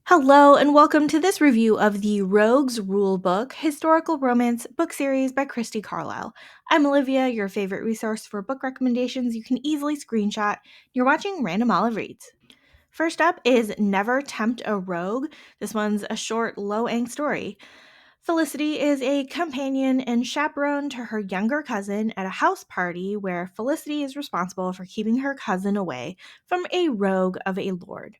Hello, and welcome to this review of the Rogues Rulebook historical romance book series by Christy Carlyle. I'm Olivia, your favorite resource for book recommendations you can easily screenshot. You're watching Random Olive Reads. First up is Never Tempt a Rogue. This one's a short, low-angst story. Felicity is a companion and chaperone to her younger cousin at a house party where Felicity is responsible for keeping her cousin away from a rogue of a lord.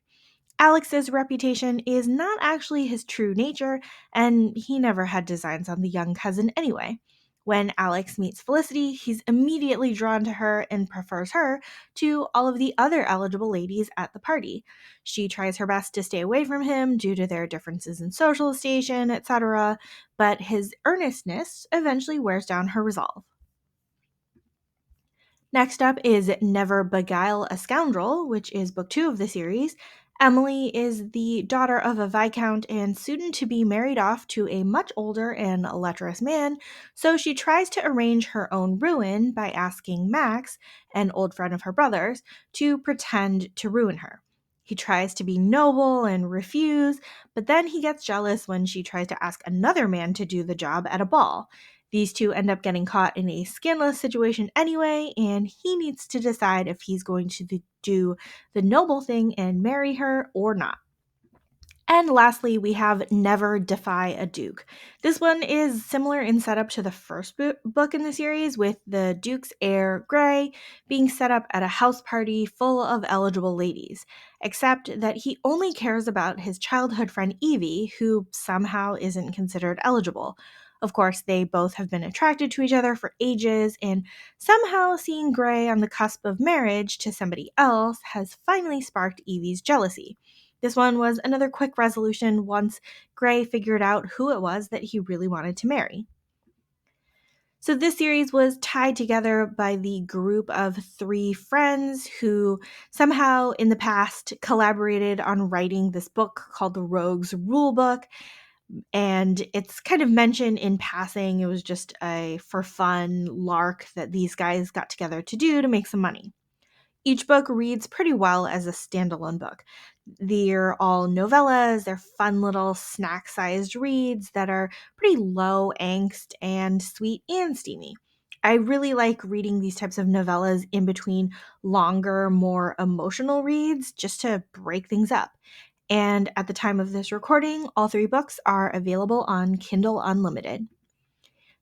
Alex's reputation is not actually his true nature, and he never had designs on the young cousin anyway. When Alex meets Felicity, he's immediately drawn to her and prefers her to all of the other eligible ladies at the party. She tries her best to stay away from him due to their differences in social station, etc., but his earnestness eventually wears down her resolve. Next up is Never Beguile a Scoundrel, which is book 2 of the series. Emily is the daughter of a viscount and soon to be married off to a much older and lecherous man, so she tries to arrange her own ruin by asking Max, an old friend of her brother's, to pretend to ruin her. He tries to be noble and refuse, but then he gets jealous when she tries to ask another man to do the job at a ball. These two end up getting caught in a scandalous situation anyway, and he needs to decide if he's going to do the noble thing and marry her or not. And lastly, we have Never Defy a Duke. This one is similar in setup to the first book in the series, with the Duke's heir, Gray, being set up at a house party full of eligible ladies, except that he only cares about his childhood friend Evie, who somehow isn't considered eligible. Of course, they both have been attracted to each other for ages, and somehow seeing Gray on the cusp of marriage to somebody else has finally sparked Evie's jealousy. This one was another quick resolution once Gray figured out who it was that he really wanted to marry. So this series was tied together by the group of 3 friends who somehow in the past collaborated on writing this book called the Rogues Rulebook, and it's kind of mentioned in passing. It was just a for fun lark that these guys got together to do to make some money. Each book reads pretty well as a standalone book. They're all novellas, they're fun little snack sized reads that are pretty low angst and sweet and steamy. I really like reading these types of novellas in between longer, more emotional reads just to break things up. And at the time of this recording, all 3 books are available on Kindle Unlimited.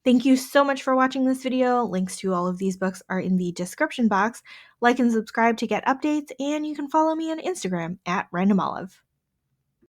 Thank you so much for watching this video. Links to all of these books are in the description box. Like and subscribe to get updates, and you can follow me on Instagram at randomolive.